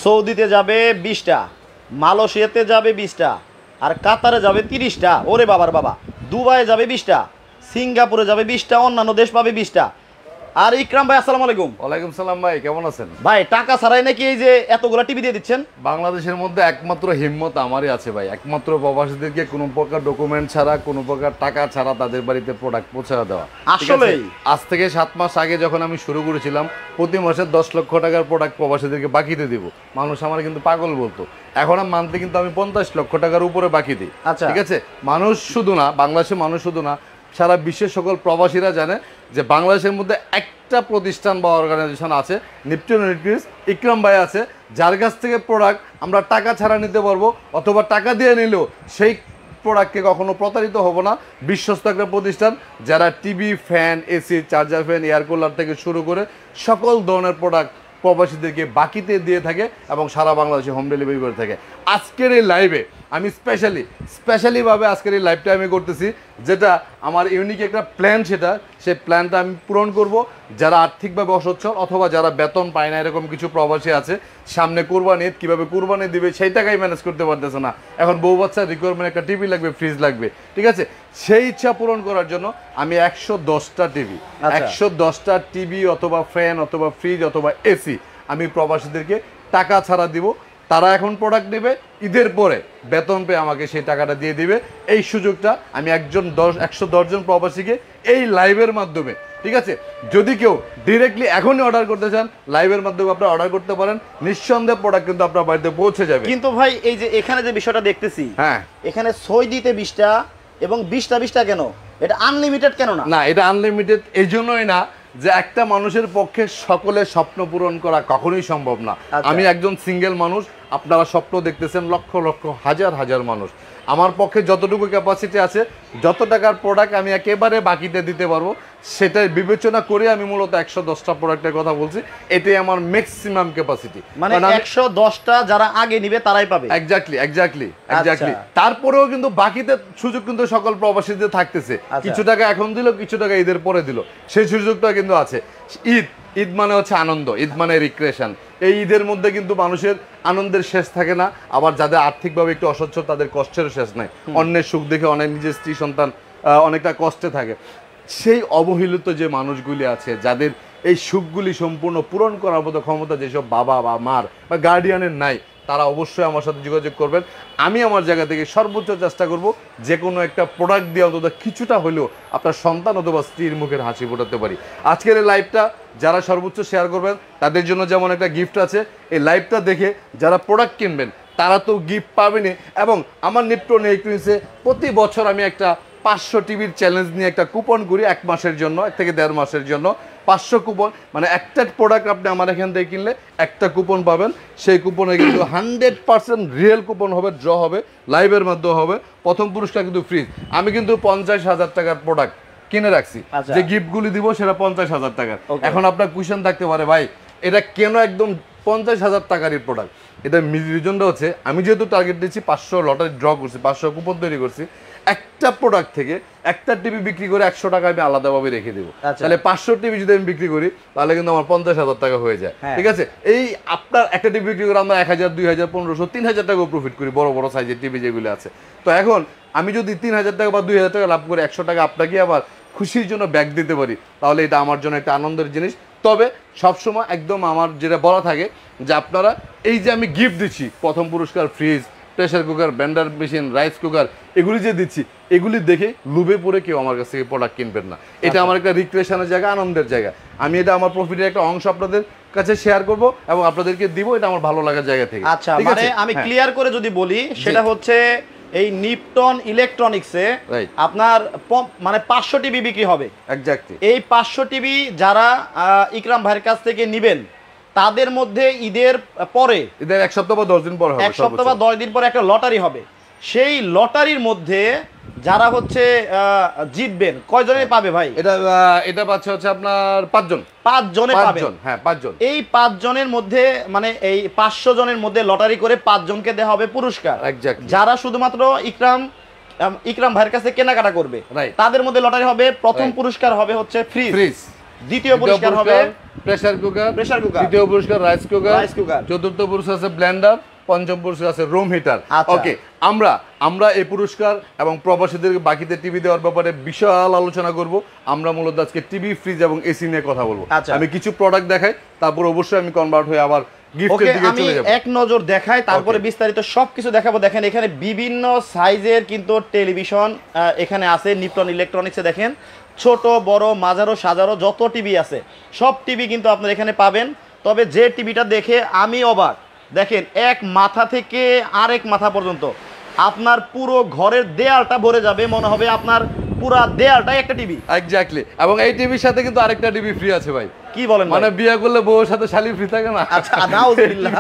সৌদিতে যাবে 20টা, মালয়েশিয়াতে যাবে 20টা, আর কাতারে যাবে 30টা। ওরে বাবার বাবা। দুবাইয়ে যাবে 20টা, সিঙ্গাপুরে যাবে 20টা, অন্যান্য দেশ পাবে 20টা। আর ইকরাম ভাই আসসালামু আলাইকুম। ওয়ালাইকুম সালাম ভাই, কেমন আছেন? ভাই টাকা ছাড়াই নাকি এই যে এতগুলা টিভি দিয়ে দিচ্ছেন? বাংলাদেশের মধ্যে একমাত্র হিম্মত আমারই আছে ভাই, একমাত্র প্রবাসীদেরকে কোনো প্রকার ডকুমেন্ট ছাড়া, কোনো প্রকার টাকা ছাড়া তাদের বাড়িতে প্রোডাক্ট পৌঁছে দেওয়া। আসলেই আজ থেকে 7 মাস আগে যখন আমি শুরু করেছিলাম, প্রতি মাসে 10 লক্ষ টাকার প্রোডাক্ট প্রবাসীদেরকে বাকিতে দিব। মানুষ আমার কিন্তু পাগল বলতো। এখন মান্থলি কিন্তু আমি 50 লক্ষ টাকার উপরে বাকি দিই। আচ্ছা। ঠিক আছে, মানুষ শুধু না, বাংলাদেশের মানুষ শুধু না, সারা বিশ্বের সকল প্রবাসীরা জানে যে বাংলাদেশের মধ্যে একটা প্রতিষ্ঠান বা অর্গানাইজেশন আছে, নিপটন ইলেকট্রনিক্স, ইকরাম ভাই আছে, যার কাছ থেকে প্রোডাক্ট আমরা টাকা ছাড়া নিতে পারবো, অথবা টাকা দিয়ে নিলেও সেই প্রোডাক্টকে কখনো প্রতারিত হব না। বিশ্বস্ত একটা প্রতিষ্ঠান, যারা TV, fan, AC, charger fan, air cooler থেকে শুরু করে সকল ধরনের প্রোডাক্ট প্রবাসীদেরকে বাকিতে দিয়ে থাকে এবং সারা বাংলাদেশে হোম ডেলিভারি করে থাকে। আজকের এই লাইভে আমি স্পেশালিভাবে আজকের এই লাইভটা আমি করতেছি, যেটা আমার ইউনিক একটা প্ল্যান, সেই প্ল্যানটা আমি পূরণ করব। যারা আর্থিকভাবে অসচ্ছল অথবা যারা বেতন পায় না, এরকম কিছু প্রবাসী আছে, সামনে কোরবানি ঈদ, কীভাবে কোরবানি দিবে সেই টাকাই ম্যানেজ করতে পারতেছে না, এখন বউ বাচ্চার রিকোয়ারমেন্ট একটা টিভি লাগবে, ফ্রিজ লাগবে। ঠিক আছে, সেই ইচ্ছা পূরণ করার জন্য আমি 110টা টিভি, 110টা টিভি অথবা ফ্যান অথবা ফ্রিজ অথবা এসি আমি প্রবাসীদেরকে টাকা ছাড়া দিব। তারা এখন প্রোডাক্ট নেবে, ঈদের পরে বেতন পেয়ে আমাকে সেই টাকাটা দিয়ে দিবে। এই সুযোগটা আমি 110 জন প্রবাসীকে এই লাইভের মাধ্যমে, ঠিক আছে, যদি কেউ ডিরেক্টলি এখনই অর্ডার করতে চান, লাইভের মাধ্যমে আপনারা অর্ডার করতে পারেন। নিঃসন্দেহে প্রোডাক্ট কিন্তু আপনার বাড়িতে পৌঁছে যাবে। কিন্তু ভাই এই যে এখানে যে বিষয়টা দেখতেছি, হ্যাঁ, এখানে সৌদিতে 20টা এবং 20টা কেন? এটা আনলিমিটেড কেন না? না, এটা আনলিমিটেড এই জন্যই না যে একটা মানুষের পক্ষে সকলের স্বপ্ন পূরণ করা কখনোই সম্ভব না। আমি একজন সিঙ্গেল মানুষ, আপনারা স্বপ্ন দেখতেছেন লক্ষ লক্ষ হাজার হাজার মানুষ। আমার পক্ষে যতটুকু ক্যাপাসিটি আছে, যত টাকার প্রোডাক্ট আমি একেবারে বাকিতে দিতে পারবো, সেটাই বিবেচনা করে আমি মূলত 110টা প্রোডাক্টের কথা বলছি। এটাই আমার ম্যাক্সিমাম ক্যাপাসিটি। মানে 110টা যারা আগে নিবে তারাই পাবে। এক্স্যাক্টলি। তারপরেও কিন্তু বাকিতে সুযোগ কিন্তু সকল প্রবাসীদের থাকতেছে। কিছু টাকা এখন দিল, কিছু টাকা ঈদের পরে দিল, সেই সুযোগটা কিন্তু আছে। ঈদ মানে হচ্ছে আনন্দ, ঈদ মানে রিক্রিয়েশন। এই ঈদের মধ্যে কিন্তু মানুষের আনন্দের শেষ থাকে না। আবার যাদের আর্থিকভাবে একটু অসচ্ছল, তাদের কষ্টেরও শেষ নাই। অন্যের সুখ দেখে অনেক নিজের স্ত্রী সন্তান অনেকটা কষ্টে থাকে। সেই অবহেলিত যে মানুষগুলি আছে, যাদের এই সুখগুলি সম্পূর্ণ পূরণ করার মতো ক্ষমতা যেসব বাবা বা মার বা গার্ডিয়ানের নাই, তারা অবশ্যই আমার সাথে যোগাযোগ করবেন। আমি আমার জায়গা থেকে সর্বোচ্চ চেষ্টা করব যে কোনো একটা প্রোডাক্ট দিয়ে অন্তত কিছুটা হলেও আপনার সন্তান অথবা স্ত্রীর মুখের হাসি ফোটাতে পারি। আজকের এই লাইভটা যারা সর্বোচ্চ শেয়ার করবেন, তাদের জন্য যেমন একটা গিফট আছে, এই লাইভটা দেখে যারা প্রোডাক্ট কিনবেন তারা তো গিফট পাবেনই। এবং আমার নিপটন ইলেকট্রনিক্সে প্রতি বছর আমি একটা 500 টিভির চ্যালেঞ্জ নিয়ে একটা কুপন করি, 1 মাসের জন্য, 1 থেকে 1.5 মাসের জন্য 500 কুপন। মানে একটা প্রোডাক্ট আপনি আমার এখান থেকে কিনলে একটা কুপন পাবেন। সেই কুপনে কিন্তু 100% রিয়েল কুপন হবে, ড্র হবে, লাইভের মাধ্যমে হবে। প্রথম পুরস্কার কিন্তু ফ্রিজ। আমি কিন্তু 50,000 টাকার প্রোডাক্ট কিনে রাখছি, যে গিফটগুলি দিব সেটা 50,000 টাকার। এখন আপনার কোয়েশ্চেন থাকতে পারে, ভাই এটা কেন একদম 50,000 টাকারই প্রোডাক্ট? এটা রিজনটা হচ্ছে, আমি যেহেতু টার্গেট দিচ্ছি 500 লটারি ড্র করছি, 500 কুপন তৈরি করছি, একটা প্রোডাক্ট থেকে একটা টিভি বিক্রি করে 100 টাকা আমি আলাদাভাবে রেখে দেবো। তাহলে 500 টিভি যদি আমি বিক্রি করি, তাহলে কিন্তু আমার 50,000 টাকা হয়ে যায়। ঠিক আছে, এই আপনার একটা টিভি বিক্রি করে আমরা 1,000, 2,000, 1,500, 3,000 টাকাও প্রফিট করি, বড় বড় সাইজের টিভি যেগুলো আছে। তো এখন আমি যদি 3,000 টাকা বা 2,000 টাকা লাভ করে 100 টাকা আপনাকে আবার খুশির জন্য ব্যাগ দিতে পারি, তাহলে এটা আমার জন্য একটা আনন্দের জিনিস। তবে সবসময় একদম আমার যেটা বলা থাকে যে আপনারা এই যে আমি গিফট দিচ্ছি, প্রথম পুরস্কার fridge, pressure cooker, Blender machine, rice cooker, এগুলি যে দিচ্ছি, এগুলি দেখে লুভে পড়ে কেউ আমার কাছ থেকে প্রোডাক্ট কিনবেন না। এটা আমার একটা রিক্রিয়েশনের জায়গা, আনন্দের জায়গা। আমি এটা আমার প্রফিটের একটা অংশ আপনাদের কাছে শেয়ার করব এবং আপনাদেরকে দিব, এটা আমার ভালো লাগার জায়গা থেকে। আচ্ছা, মানে আমি ক্লিয়ার করে যদি বলি, সেটা হচ্ছে এই নিপটন ইলেকট্রনিক্সে আপনার মানে 500 টিভি বিক্রি হবে। এক্স্যাক্টলি। এই 500 টিভি যারা ইকরাম ভাইয়ের কাছ থেকে নেবেন, তাদের মধ্যে ঈদের পরে, ঈদের 1 সপ্তাহ বা 10 দিন পরে হবে, 1 সপ্তাহ বা 10 দিন পরে একটা লটারি হবে। সেই লটারির মধ্যে যারা হচ্ছে জিতবেন, কয়জনে পাবে ভাই? এটা পাচ্ছে হচ্ছে আপনার 5 জন। 5 জনে পাবে। হ্যাঁ, 5 জন। এই 5 জনের মধ্যে, মানে এই 500 জনের মধ্যে লটারি করে 5 জনকে দেওয়া হবে পুরস্কার। যারা শুধুমাত্র ইকরাম ভাইয়ের কাছে কেনাকাটা করবে, তাদের মধ্যে লটারি হবে। প্রথম পুরস্কার হবে হচ্ছে ফ্রিজ, দ্বিতীয় পুরস্কার হবে প্রেসার কুকার, প্রেসার কুকার, তৃতীয় পুরস্কার রাইস কুকার, রাইস কুকার, চতুর্থ পুরস্কার আছে ব্লেন্ডার, পঞ্চম পুরস্কার আছে রুম হিটার। ওকে, আমরা এই পুরস্কার এবং প্রবাসীদেরকে বাকিতে টিভি দেওয়ার ব্যাপারে বিশাল আলোচনা করব। আমরা মূলত আজকে টিভি, ফ্রিজ এবং এসি নিয়ে কথা বলবো। আমি কিছু প্রোডাক্ট দেখাই, তারপর অবশ্যই আমি কনভার্ট হয়ে আবার গিফটের দিকে চলে যাব। এক নজর দেখাই, তারপরে বিস্তারিত সবকিছু দেখাবো। দেখেন এখানে বিভিন্ন সাইজের কিন্তু টেলিভিশন এখানে আছে। নিপটন ইলেকট্রনিক্সে দেখেন ছোট বড় মাঝারো সাজারো যত টিভি আছে সব টিভি কিন্তু আপনারা এখানে পাবেন। তবে যে টিভিটা দেখে আমি অবাক, দেখেন এক মাথা থেকে আরেক মাথা পর্যন্ত আপনার পুরো ঘরের দেয়ালটা ভরে যাবে, মনে হবে আপনার পুরা দেয়ালটাই একটা টিভি। এক্স্যাক্টলি। এবং এই টিভির সাথে কিন্তু আরেকটা টিভি ফ্রি আছে ভাই। কি বলেন? মানে বিয়ে করলে বউর সাথে শালি ফ্রি থাকে না? আচ্ছা, নাউজুবিল্লাহ।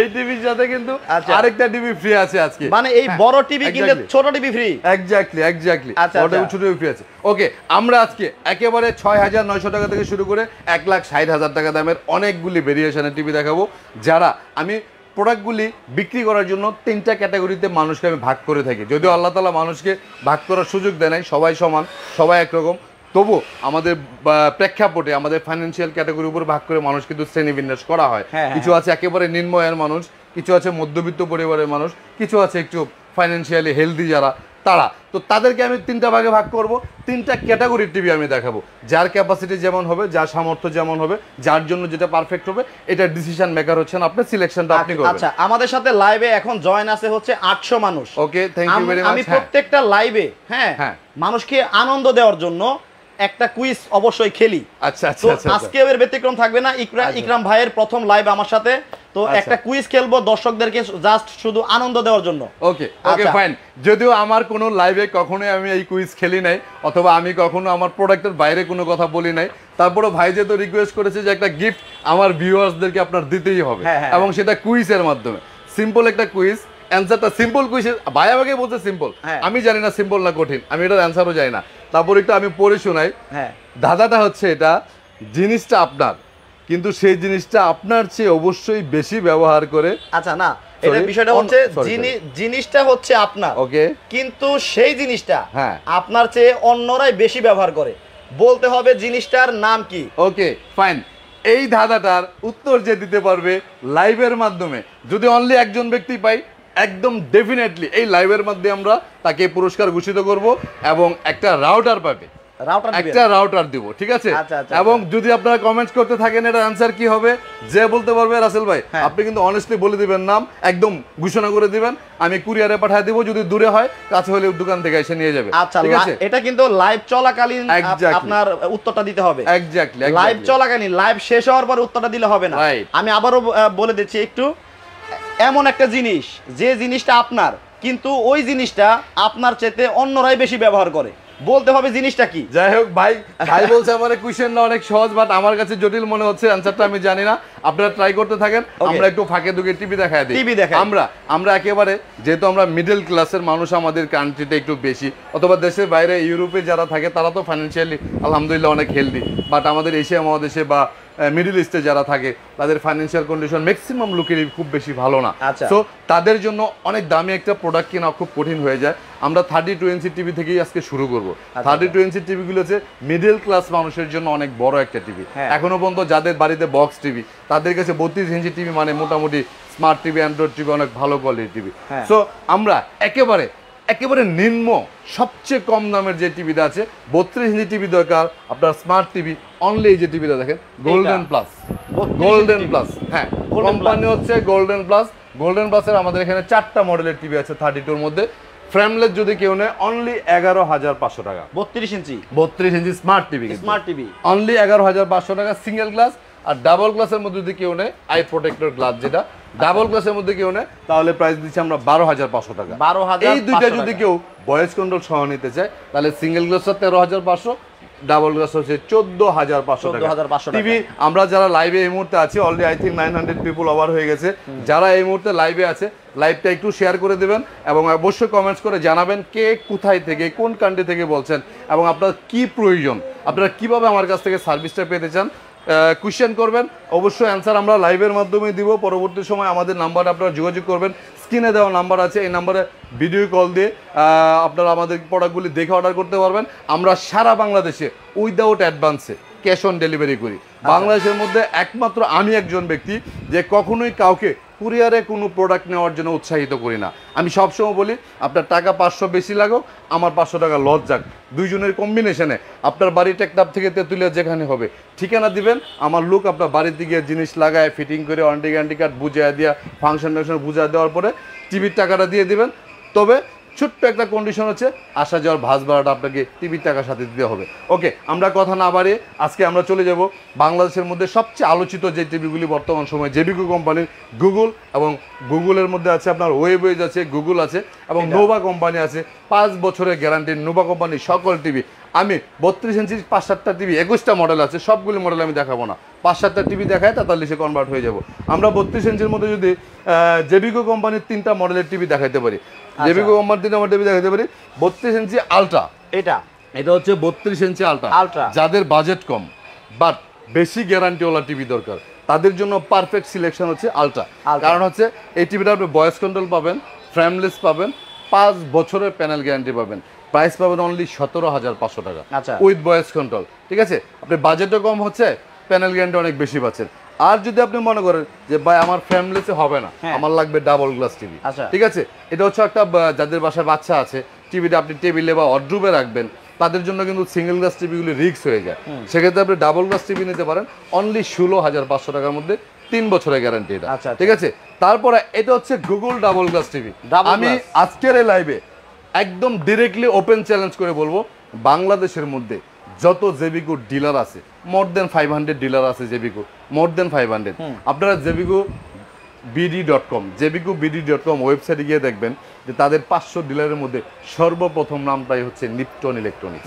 এই টিভির সাথে কিন্তু আরেকটা টিভি ফ্রি আছে আজকে। মানে এই বড় টিভি কিনলে ছোট টিভি ফ্রি। এক্স্যাক্টলি। বড় ছোট টিভি ফ্রি আছে। ওকে, আমরা আজকে একেবারে ৬,৯০০ টাকা থেকে শুরু করে ১,৬০,০০০ টাকা দামের অনেকগুলি ভেরিয়েশনের টিভি দেখাবো। যারা আমি প্রোডাক্টগুলি বিক্রি করার জন্য ৩টা ক্যাটাগরিতে মানুষকে আমি ভাগ করে থাকি। যদিও আল্লাহ তাআলা মানুষকে ভাগ করার সুযোগ দেয় নাই, সবাই সমান, সবাই একরকম, তবু আমাদের প্রেক্ষাপটে আমাদের ফাইন্যান্সিয়াল ক্যাটাগরির উপর ভাগ করে মানুষ কিন্তু শ্রেণীবিন্যাস করা হয়। কিছু আছে একেবারে নিম্ন আয়ের মানুষ, কিছু আছে মধ্যবিত্ত পরিবারের মানুষ, কিছু আছে একটু ফাইন্যান্সিয়ালি হেলদি যারা, তারা। তো তাদেরকে আমি 3টা ভাগে ভাগ করব। 3টা ক্যাটাগরির টিভি আমি দেখাবো। যার ক্যাপাসিটি যেমন হবে, যার সামর্থ্য যেমন হবে, যার জন্য যেটা পারফেক্ট হবে, এটা ডিসিশন মেকার হচ্ছেন আপনি, সিলেকশনটা আপনি করবেন। আচ্ছা, আমাদের সাথে লাইভে এখন জয়েন আছে হচ্ছে 800 মানুষ। ওকে, থ্যাংক ইউ ভেরি মাচ। আমি প্রত্যেকটা লাইভে মানুষকে আনন্দ দেওয়ার জন্য একটা কুইজ অবশ্যই খেলি। আচ্ছা, আজকে এর ব্যতিক্রম থাকবে না। ইকরাম ভাইয়ের প্রথম লাইভ আমার সাথে, তো একটা কুইজ খেলবো দর্শকদেরকে জাস্ট শুধু আনন্দ দেওয়ার জন্য। Okay fine. যদিও আমার কোনো লাইভে কখনোই আমি এই কুইজ খেলি নাই, অথবা আমি কখনো আমার প্রোডাক্টের বাইরে কোনো কথা বলি নাই, তারপরে ভাই যেহেতু রিকোয়েস্ট করেছে যে একটা গিফট আমার ভিউয়ার্সদেরকে আপনার দিতেই হবে, এবং সেটা কুইজের মাধ্যমে। সিম্পল একটা কুইজ, অ্যান্সারটা সিম্পল কুইজ। ভাই আমাকে বলছে সিম্পল, আমি জানি না সিম্পল না কঠিন, আমি এটার অ্যান্সারও জানি না। তারপর একটু আমি পড়ে শোনাই। দাদাটা হচ্ছে এটা, জিনিসটা আপনার, কিন্তু সেই জিনিসটা আপনার চেয়ে অবশ্যই বেশি ব্যবহার করে। আচ্ছা, না, এটা বিষয়টা হচ্ছে জিনিসটা হচ্ছে আপনার, ওকে, কিন্তু সেই জিনিসটা আপনার চেয়ে অন্যরাই বেশি ব্যবহার করে। বলতে হবে জিনিসটার নাম কি। Okay fine. এই ধাঁধাটার উত্তর যে দিতে পারবে লাইভের মাধ্যমে, যদি অনলি একজন ব্যক্তি পাই, একদম ডেফিনেটলি এই লাইভের মাধ্যমে আমরা তাকে পুরস্কার ঘোষিত করব এবং একটা রাউটার পাবে, একটা রাউটার দিব, ঠিক আছে? এবং যদি আপনারা কমেন্টস করতে থাকেন এটার অ্যান্সার কি হবে, যে বলতে পারবে রাসেল ভাই আপনি কিন্তু অনেস্টলি বলে দিবেন, নাম একদম ঘোষণা করে দিবেন, আমি কুরিয়ারে পাঠিয়ে দিব। যদি দূরে হয়, কাছে হলে দোকান থেকে এসে নিয়ে যাবে। ঠিক আছে, এটা কিন্তু লাইভ চলাকালীন আপনার উত্তরটা দিতে হবে। এক্স্যাক্টলি, লাইভ চলাকালীন, লাইভ শেষ হওয়ার পর উত্তরটা দিলে হবে না। আমি আবারও বলে দিচ্ছি একটু, এমন একটা জিনিস যে জিনিসটা আপনার, কিন্তু ওই জিনিসটা আপনার চেয়ে অন্যরাই বেশি ব্যবহার করে। বলতে হবে জিনিসটা কি। যাই হোক, ভাই বলছে আমার কোশ্চেনটা অনেক সহজ, বাট আমার কাছে জটিল মনে হচ্ছে, অ্যানসারটা আমি জানি না। আপনারা ট্রাই করতে থাকেন, আমরা একটু ফাঁকে দুকে টিভি দেখায় দিই। আমরা একেবারে, যেহেতু আমরা মিডল ক্লাসের মানুষ, আমাদের কান্ট্রিতে একটু বেশি, অথবা দেশের বাইরে ইউরোপে যারা থাকে তারা তো ফাইন্যান্সিয়ালি আলহামদুলিল্লাহ অনেক হেলদি, বাট আমাদের এশিয়া মহাদেশে বা মিডল ইস্টে যারা থাকে তাদের ফাইন্যান্সিয়াল কন্ডিশন ম্যাক্সিমাম লোকেরই খুব বেশি ভালো না। সো তাদের জন্য অনেক দামি একটা প্রোডাক্ট কেনা খুব কঠিন হয়ে যায়। আমরা 32 ইঞ্চি টিভি থেকেই আজকে শুরু করবো। 32 ইঞ্চি টিভিগুলো হচ্ছে মিডল ক্লাস মানুষের জন্য অনেক বড় একটা টিভি। এখনো পর্যন্ত যাদের বাড়িতে বক্স টিভি, তাদের কাছে 32 ইঞ্চি টিভি মানে মোটামুটি স্মার্ট টিভি, অ্যান্ড্রয়েড টিভি, অনেক ভালো কোয়ালিটির টিভি। সো আমরা একেবারে নিম্ন সবচেয়ে কম দামের যে টিভিটা আছে, 32 ইঞ্চি টিভি দরকার আপনার স্মার্ট টিভি, অনলি এই যে টিভিটা দেখেন, গোল্ডেন প্লাস। হ্যাঁ, কোম্পানি হচ্ছে গোল্ডেন প্লাস। গোল্ডেন প্লাসের আমাদের এখানে 4টা মডেলের টিভি আছে 32-র মধ্যে। ফ্রেমলেস যদি কেউ নেয় অনলি 11,500 টাকা। 32 ইঞ্চি স্মার্ট টিভি অনলি 11,500 টাকা সিঙ্গেল গ্লাস। আর ডাবল গ্লাসের মধ্যে যদি কেউ নেয়, আই প্রোটেক্টর গ্লাস যেটা ডাবল গ্লাসের মধ্যে কেউ নেয়, তাহলে প্রাইস দিচ্ছি আমরা 12,500 টাকা। এই দুইটা যদি কেউ ভয়েস কন্ট্রোল সহ নিতে চায়, তাহলে সিঙ্গেল গ্লাসটা 13,500, ডাবল গ্লাস হচ্ছে 14,500 টাকা টিভি। আমরা যারা লাইভে এই মুহূর্তে আছি, already I think 900 people over হয়ে গেছে। যারা এই মুহূর্তে লাইভে আছে, লাইভটা একটু শেয়ার করে দেবেন এবং অবশ্যই কমেন্টস করে জানাবেন কে কোথায় থেকে, কোন কান্ট্রি থেকে বলছেন, এবং আপনার কি প্রয়োজন, আপনারা কিভাবে আমার কাছ থেকে সার্ভিসটা পেতে চান। কোশ্চেন করবেন, অবশ্যই অ্যান্সার আমরা লাইভের মাধ্যমে দিব। পরবর্তী সময় আমাদের নাম্বারে আপনারা যোগাযোগ করবেন, স্ক্রিনে দেওয়া নাম্বার আছে, এই নাম্বারে ভিডিও কল দিয়ে আপনারা আমাদের প্রোডাক্টগুলি দেখে অর্ডার করতে পারবেন। আমরা সারা বাংলাদেশে উইদাউট অ্যাডভান্সে ক্যাশ অন ডেলিভারি করি। বাংলাদেশের মধ্যে একমাত্র আমি একজন ব্যক্তি যে কখনোই কাউকে কুরিয়ারে কোনো প্রোডাক্ট নেওয়ার জন্য উৎসাহিত করি না। আমি সবসময় বলি আপনার টাকা 500 বেশি লাগুক, আমার 500 টাকা লস যাক, দুইজনের কম্বিনেশনে আপনার বাড়ি টেকনাফ থেকে তেঁতুলিয়া যেখানে হবে ঠিকানা দিবেন, আমার লোক আপনার বাড়িতে গিয়ে জিনিস লাগায় ফিটিং করে ওয়ারেন্টি গ্যারান্টি কার্ড বুঝিয়ে দেওয়া ফাংশন বুঝিয়ে দেওয়ার পরে টিভির টাকাটা দিয়ে দিবেন। তবে ছোট্ট একটা কন্ডিশন হচ্ছে আসা যাওয়ার ভাস ভাড়াটা আপনাকে টিভির টাকার সাথে দিতে হবে। ওকে, আমরা কথা না বাড়িয়ে আজকে আমরা চলে যাব বাংলাদেশের মধ্যে সবচেয়ে আলোচিত যে টিভিগুলি বর্তমান সময়ে জেবিকো কোম্পানির, গুগল, এবং গুগলের মধ্যে আছে আপনার ওয়েবওয়েজ আছে, গুগল আছে, এবং নোভা কোম্পানি আছে। 5 বছরের গ্যারান্টির নোভা কোম্পানির সকল টিভি। আমি 32 ইঞ্চির 5-7টা টিভি, 21টা মডেল আছে, সবগুলি মডেল আমি দেখাবো না, 5-7টা টিভি দেখায় 43-এ কনভার্ট হয়ে যাব। আমরা 32 ইঞ্চির মধ্যে যদি জেবিকো কোম্পানির 3টা মডেলের টিভি দেখাইতে পারি, জেবিকো কোম্পানির 3টা মডেল টিভি দেখাইতে পারি। 32 ইঞ্চি আলট্রা, এটা হচ্ছে 32 ইঞ্চি আলট্রা। যাদের বাজেট কম বাট বেশি গ্যারান্টিওয়ালা টিভি দরকার তাদের জন্য পারফেক্ট সিলেকশন হচ্ছে আলট্রা। কারণ হচ্ছে এই টিভিটা আপনি ভয়েস কন্ট্রোল পাবেন, ফ্রেমলেস পাবেন, 5 বছরের প্যানেল গ্যারান্টি পাবেন, প্রাইস পাবেন অনলি 17,500 টাকা উইথ ভয়েস কন্ট্রোল। ঠিক আছে, আপনি বাজেটও কম হচ্ছে, প্যানেল গ্যারান্টি অনেক বেশি পাচ্ছেন। আর যদি আপনি মনে করেন যে ভাই আমার ফ্যামিলিতে হবে না, আমার লাগবে ডাবল গ্লাস টিভি, ঠিক আছে, এটা হচ্ছে একটা যাদের বাসায় বাচ্চা আছে, টিভিটা আপনি টেবিলে বা ওয়ার্ডরোবে রাখবেন, তাদের জন্য কিন্তু সিঙ্গেল গ্লাস টিভিগুলি রিস্ক হয়ে যায়। সেক্ষেত্রে আপনি ডাবল গ্লাস টিভি নিতে পারেন অনলি 16,500 টাকার মধ্যে, 3 বছরের গ্যারান্টি এটা। ঠিক আছে, তারপরে এটা হচ্ছে গুগল ডাবল গ্লাস টিভি। আমি আজকের এই লাইভে একদম ডিরেক্টলি ওপেন চ্যালেঞ্জ করে বলবো, বাংলাদেশের মধ্যে যত জেবিকো ডিলার আছে, মোর দেন 500 ডিলার আছে জেবিকো, মোর দেন 500। আপনারা জেবিকো bd.com ওয়েবসাইটে গিয়ে দেখবেন যে তাদের 500 ডিলারের মধ্যে সর্বপ্রথম নামটাই হচ্ছে নিপটন ইলেকট্রনিক্স।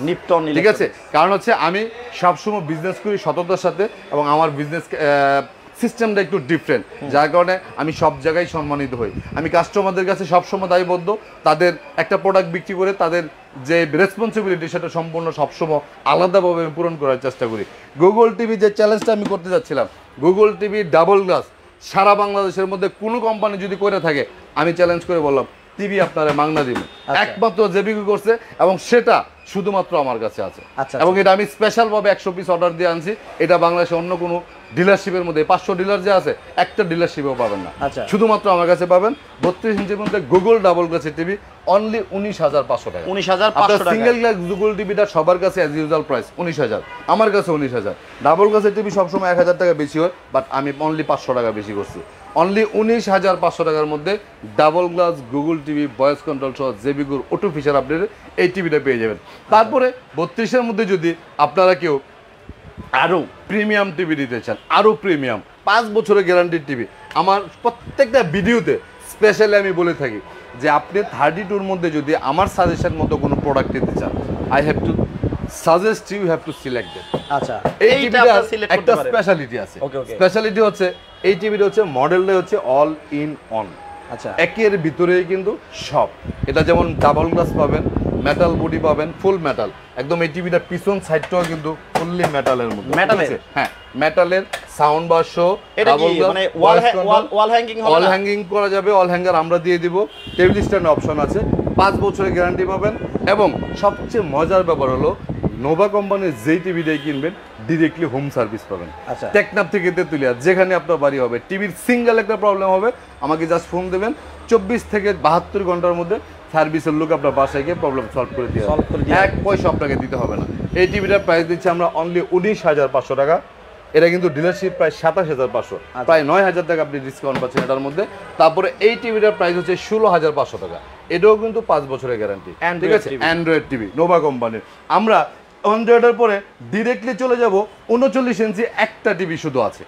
ঠিক আছে, কারণ হচ্ছে আমি সবসময় বিজনেস করি সততার সাথে, এবং আমার বিজনেস সিস্টেমটা একটু ডিফারেন্ট, যার কারণে আমি সব জায়গায় সম্মানিত হই। আমি কাস্টমারদের কাছে সবসময় দায়বদ্ধ, তাদের একটা প্রোডাক্ট বিক্রি করে তাদের যে রেসপন্সিবিলিটি সেটা সম্পূর্ণ সবসময় আলাদাভাবে আমি পূরণ করার চেষ্টা করি। গুগল টিভি যে চ্যালেঞ্জটা আমি করতে যাচ্ছিলাম, গুগল টিভি ডাবল গ্লাস সারা বাংলাদেশের মধ্যে কোনো কোম্পানি যদি করে থাকে, আমি চ্যালেঞ্জ করে বললাম টিভি আপনারা মাগনা দিবেন, একমাত্র জেবিকো করছে, এবং সেটা শুধুমাত্র আমার কাছে আছে। এবং এটা আমি স্পেশালভাবে 100 পিস অর্ডার দিয়ে আনছি। এটা বাংলাদেশে অন্য কোনো ডিলারশিপের মধ্যে 500 ডিলার যে আছে, একটা ডিলারশিপেও পাবেন না, শুধুমাত্র আমার কাছে পাবেন। 32 ইঞ্চির মধ্যে গুগল ডাবল গ্লাসের টিভি অনলি 19,500 টাকা। 19,500 টাকা সিঙ্গেল গ্লাস গুগল টিভিটা সবার কাছে অ্যাজ ইউজুয়াল প্রাইস 19,000, আমার কাছে 19,000। ডাবল গ্লাসের টিভি সবসময় 1,000 টাকা বেশি হয়, বাট আমি অনলি 500 টাকা বেশি করছি। অনলি 19,500 টাকার মধ্যে double glass Google TV voice control সহ জেবিকোর অটো ফিচার আপডেট এই টিভিটা পেয়ে যাবেন। তারপরে 32-এর মধ্যে যদি আপনারা কেউ আরও প্রিমিয়াম টিভি দিতে চান, আরও প্রিমিয়াম 5 বছরের গ্যারান্টির টিভি, আমার প্রত্যেকটা ভিডিওতে স্পেশালি আমি বলে থাকি যে আপনি 32-র মধ্যে যদি আমার সাজেশন মতো কোনো প্রোডাক্ট নিতে চান, I have to suggest you have to select that. আচ্ছা, এই টিভিটা একটা স্পেশালিটি আছে। স্পেশালিটি হচ্ছে এই টিভিটা হচ্ছে মডেলটা হচ্ছে অল ইন অন। আচ্ছা, একের ভিতরেই কিন্তু সব। এটা যেমন ডাবল গ্লাস পাবেন, মেটাল বডি পাবেন, ফুল মেটাল একদম। এই টিভিটার পিছন সাইডটাও কিন্তু ফুললি মেটালের মধ্যে, হ্যাঁ মেটালের সাউন্ড বার শো, মানে ওয়াল হ্যাঙ্গিং করা যাবে, ওয়াল হ্যাঙ্গার আমরা দিয়ে দিব, টেবিল স্ট্যান্ড অপশন আছে, 5 বছরের গ্যারান্টি পাবেন। এবং সবচেয়ে মজার ব্যাপার হলো নোভা কোম্পানির যেই টিভিটাই কিনবেন ডিরেক্টলি হোম সার্ভিস পাবেন। টেকনাফ থেকে তেঁতুলিয়া যেখানে আপনার বাড়ি হবে, টিভির সিঙ্গেল একটা প্রবলেম হবে, আমাকে জাস্ট ফোন দেবেন, 24 থেকে 72 ঘন্টার মধ্যে সার্ভিসের লোক আপনার বাসায় গিয়ে প্রবলেম সলভ করে দিয়ে 1 পয়সা আপনাকে দিতে হবে না। এই টিভিটার প্রাইস দিচ্ছি আমরা অনলি 19,500 টাকা। এটা কিন্তু ডিলারশিপ প্রায় 27,500, প্রায় 9,000 টাকা আপনি ডিসকাউন্ট পাচ্ছেন এটার মধ্যে। তারপরে এই টিভিটার প্রাইস হচ্ছে 16,500 টাকা। এটাও কিন্তু 5 বছরের গ্যারান্টি। ঠিক আছে, অ্যান্ড্রয়েড টিভি নোভা কোম্পানির। আমরা অ্যান্ড্রয়েডের পরে ডিরেক্টলি চলে যাব 39 ইঞ্চি একটা টিভি শুধু আছে,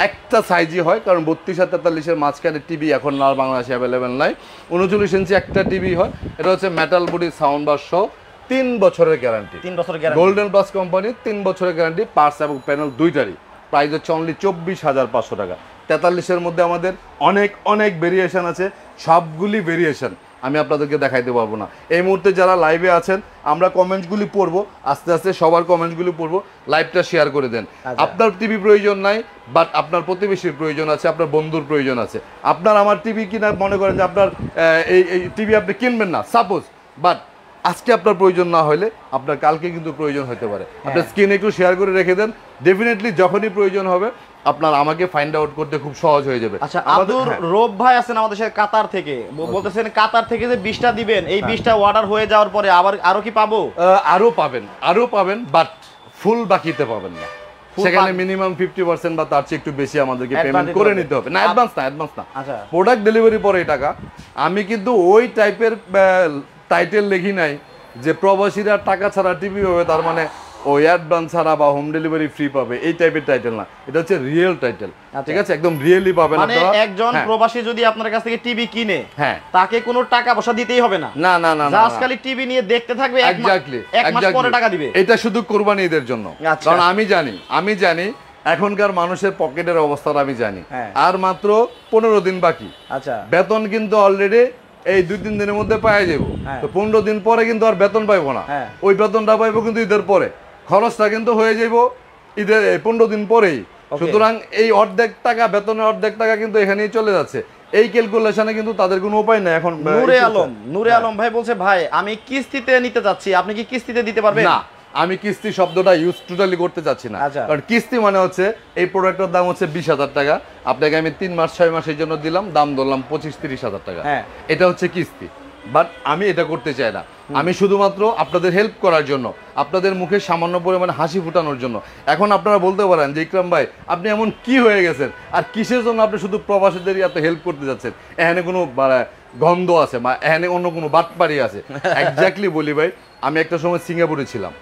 একটা সাইজই হয়, কারণ 32 আর 43-এর মাঝখানে টিভি এখন আর বাংলাদেশে অ্যাভেলেবেল নাই। 39 ইঞ্চি একটা টিভি হয়, এটা হচ্ছে মেটাল বডি সাউন্ড বার সহ 3 বছরের গ্যারান্টি। 3 বছরের গ্যারান্টি, গোল্ডেন প্লাস কোম্পানি, 3 বছরের গ্যারান্টি, পার্টস এবং প্যানেল দুইটারই। প্রাইস হচ্ছে অনলি 24,500 টাকা। 43-এর মধ্যে আমাদের অনেক অনেক ভেরিয়েশন আছে, সবগুলি ভেরিয়েশন আমি আপনাদেরকে দেখাইতে পারবো না। এই মুহূর্তে যারা লাইভে আছেন, আমরা কমেন্টসগুলি পড়বো, আস্তে আস্তে সবার কমেন্টসগুলি পড়বো, লাইভটা শেয়ার করে দেন। আপনার টিভি প্রয়োজন নাই, বাট আপনার প্রতিবেশীর প্রয়োজন আছে, আপনার বন্ধুর প্রয়োজন আছে। আপনার আমার টিভি কিনা মনে করেন যে আপনার এই টিভি আপনি কিনবেন না সাপোজ, বাট আজকে আপনার প্রয়োজন না হলে আপনার কালকে কিন্তু প্রয়োজন হতে পারে। আপনার স্ক্রিনে একটু শেয়ার করে রেখে দেন, ডেফিনেটলি যখনই প্রয়োজন হবে আপনার আমাকে ফাইন্ড আউট করতে খুব সহজ হয়ে যাবে। আচ্ছা, আব্দুর রব ভাই আছেন আমাদের সাথে কাতার থেকে, বলতেছেন কাতার থেকে যে 20টা দিবেন, এই 20টা অর্ডার হয়ে যাওয়ার পরে আবার আরো কি পাবো? আরো পাবেন, বাট ফুল বাকিতে পাবেন না। সেখানে মিনিমাম 50% বা তার চেয়ে একটু বেশি আমাদেরকে পেমেন্ট করে নিতে হবে। না, অ্যাডভান্স না। আচ্ছা, প্রোডাক্ট ডেলিভারি পরে এই টাকা। আমি কিন্তু ওই টাইপের টাইটেল লিখি নাই যে প্রবাসীরা টাকা ছাড়া টিভি পাবে, তার মানে ওই অ্যাডভান্স ছাড়া বা হোম ডেলিভারি ফ্রি পাবে, এই টাইপের টাইটেল না। এটা হচ্ছে রিয়েল টাইটেল, ঠিক আছে? একদম রিয়েলি পাবেন মানে আপনারা। একজন প্রবাসী যদি আপনার কাছ থেকে টিভি কিনে, হ্যাঁ, তাকে কোনো টাকা পয়সা দিতেই হবে না। না না না, জাস্ট খালি টিভি নিয়ে দেখতে থাকবে, এক মাস পরে টাকা দিবে। এটা শুধু কুরবানি ঈদের জন্য। কারণ আমি জানি এখনকার মানুষের পকেটের অবস্থাটা আমি জানি। আর মাত্র 15 দিন বাকি। আচ্ছা, বেতন কিন্তু অলরেডি এই 2-3 দিনের মধ্যে পাওয়া যাবো। তো 15 দিন পরে কিন্তু আর বেতন পাইবো না, ওই বেতনটা পাইবো কিন্তু ঈদের পরে। খরচটা কিন্তু হয়ে যাইবো ঈদের 15 দিন পরেই। সুতরাং এই অর্ধেক টাকা, বেতনের অর্ধেক টাকা কিন্তু এখানেই চলে যাচ্ছে। এই ক্যালকুলেশনে কিন্তু তাদের কোনো উপায় নাই এখন। নূরে আলম ভাই বলছে, ভাই আমি কিস্তিতে নিতে যাচ্ছি, আপনি কি কিস্তিতে দিতে পারবেন? না, আমি কিস্তি শব্দটা ইউজ টোটালি করতে চাচ্ছি না। কারণ কিস্তি মানে হচ্ছে এই প্রোডাক্টের দাম হচ্ছে 20,000 টাকা, আপনাকে আমি 3 মাস 6 মাসের জন্য দিলাম, দাম ধরলাম 25-30 হাজার টাকা, এটা হচ্ছে কিস্তি। বাট আমি এটা করতে চাই না। আমি শুধুমাত্র আপনাদের হেল্প করার জন্য, আপনাদের মুখে সামান্য পরিমাণে হাসি ফুটানোর জন্য। এখন আপনারা বলতে পারেন যে ইকরাম ভাই আপনি এমন কি হয়ে গেছেন, আর কিসের জন্য আপনি শুধু প্রবাসীদের এত হেল্প করতে যাচ্ছেন? এখানে কোনো গন্ধ আছে বা এখানে অন্য কোনো বাটপাড়ি আছে? এক্স্যাক্টলি বলি ভাই, আমি একটা সময় সিঙ্গাপুরে ছিলাম,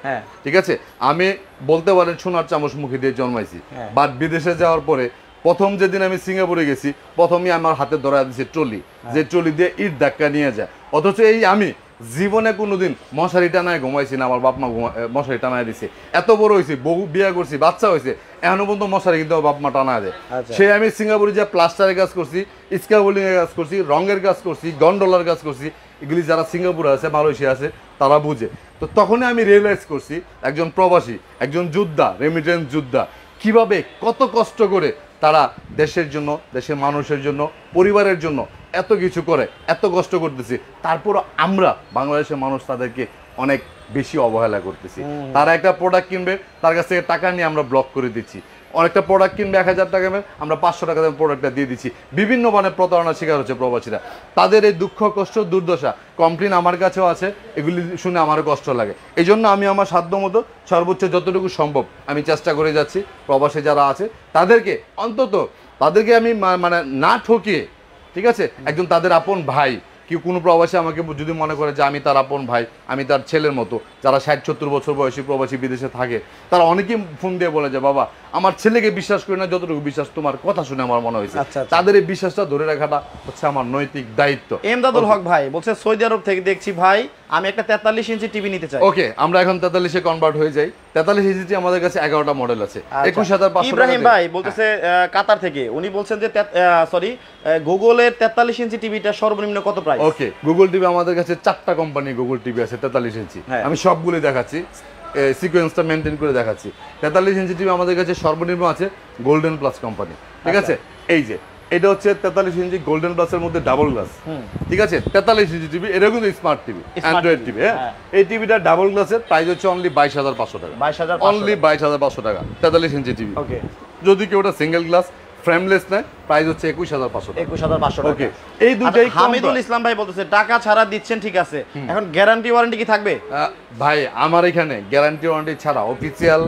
ঠিক আছে? আমি বলতে পারেন সোনার চামচ মুখে দিয়ে জন্মাইছি, বাট বিদেশে যাওয়ার পরে প্রথম যেদিন আমি সিঙ্গাপুরে গেছি, প্রথমে আমার হাতে ধরা দিয়েছে ট্রলি, যে ট্রলি দিয়ে ইট ধাক্কা নিয়ে যায়। অথচ এই আমি জীবনে কোনোদিন মশারি টানায় ঘুমাইছি না, আমার বাপ মা মশারি টানায় দিছে। এত বড় হয়েছি, বহু বিয়ে করছি, বাচ্চা হয়েছে, এখনো পর্যন্ত মশারি কিন্তু বাপ মা টানায় দেয়। সে আমি সিঙ্গাপুরে যে প্লাস্টারের কাজ করছি, স্কাবলিং এর কাজ করছি, রঙের কাজ করছি, গন্ডোলার কাজ করছি, এগুলি যারা সিঙ্গাপুরে আছে, মালয়েশিয়া আছে, তারা বুঝে। তো তখনই আমি রিয়েলাইজ করছি একজন প্রবাসী, একজন যোদ্ধা, রেমিটেন্স যোদ্ধা, কিভাবে কত কষ্ট করে তারা দেশের জন্য, দেশের মানুষের জন্য, পরিবারের জন্য এত কিছু করে, এত কষ্ট করতেছি। তারপর আমরা বাংলাদেশের মানুষ তাদেরকে অনেক বেশি অবহেলা করতেছি। তারা একটা প্রোডাক্ট কিনবে, তার কাছ থেকে টাকা নিয়ে আমরা ব্লক করে দিচ্ছি। অনেকটা প্রোডাক্ট কিনবে 1000 টাকা, আমরা 500 টাকা দামে প্রোডাক্টটা দিয়ে দিচ্ছি। বিভিন্ন মানে প্রতারণার শিকার হচ্ছে প্রবাসীরা। তাদের এই দুঃখ, কষ্ট, দুর্দশা, কমপ্লেন আমার কাছেও আছে, এগুলি শুনে আমারও কষ্ট লাগে। এই জন্য আমি আমার সাধ্যমতো সর্বোচ্চ যতটুকু সম্ভব আমি চেষ্টা করে যাচ্ছি প্রবাসী যারা আছে তাদেরকে, অন্তত তাদেরকে আমি মানে না ঠকিয়ে, ঠিক আছে, একজন তাদের আপন ভাই, কি কোনো প্রবাসী আমাকে যদি মনে করে যে আমি তার আপন ভাই, আমি তার ছেলের মতো, যারা 60-70 বছর বয়সী প্রবাসী বিদেশে থাকে, তারা অনেকেই ফোন দিয়ে বলে যে বাবা আমার ছেলেকে বিশ্বাস করি না যতটুকু বিশ্বাস তোমার কথা শুনে আমার মনে হয়েছে। তাদের এই বিশ্বাসটা ধরে রাখাটা হচ্ছে আমার নৈতিক দায়িত্ব। এমদাদুল হক ভাই বলছে, সৌদি আরব থেকে দেখছি ভাই, আমি একটা 43 ইঞ্চি টিভি নিতে চাই। ওকে, আমরা এখন 43-এ কনভার্ট হয়ে যাই। 43 ইঞ্চি আমাদের কাছে 11টা মডেল আছে। 21,500 ইব্রাহিম ভাই বলতেছে কাতার থেকে, উনি বলছেন যে সরি, গুগলের 43 ইঞ্চি টিভিটা সর্বনিম্ন কত প্রাইস? ওকে, গুগল টিভি আমাদের কাছে 4টা কোম্পানি গুগল টিভি আছে 43 ইঞ্চি। আমি সবগুলো দেখাচ্ছি, সিকোয়েন্সটা মেনটেন করে দেখাচ্ছি। 43 ইঞ্চি টিভি আমাদের কাছে সর্বনিম্ন আছে গোল্ডেন প্লাস কোম্পানি, ঠিক আছে? এই যে এটা হচ্ছে 43 ইঞ্চি গোল্ডেন প্লাসের মধ্যে ডাবল গ্লাস, ঠিক আছে? 43 ইঞ্চি টিভি, এটা কিন্তু স্মার্ট টিভি, অ্যান্ড্রয়েড টিভি। হ্যাঁ, এই টিভিটা ডাবল গ্লাসের, প্রাইস হচ্ছে অনলি 22,500 টাকা। অনলি 22,500 টাকা 43 ইঞ্চি টিভি। ওকে, যদি কেউ ওটা সিঙ্গেল গ্লাস ফ্রেমলেস নেয়, প্রাইস হচ্ছে 21,500 টাকা। 21,500 টাকা। ওকে, এই দুটাই। হামিদুল ইসলাম ভাই বলতেছে টাকা ছাড়া দিচ্ছেন, ঠিক আছে, এখন গ্যারান্টি ওয়ারেন্টি কি থাকবে? ভাই আমার এখানে গ্যারান্টি ওয়ারেন্টি ছাড়া, অফিসিয়াল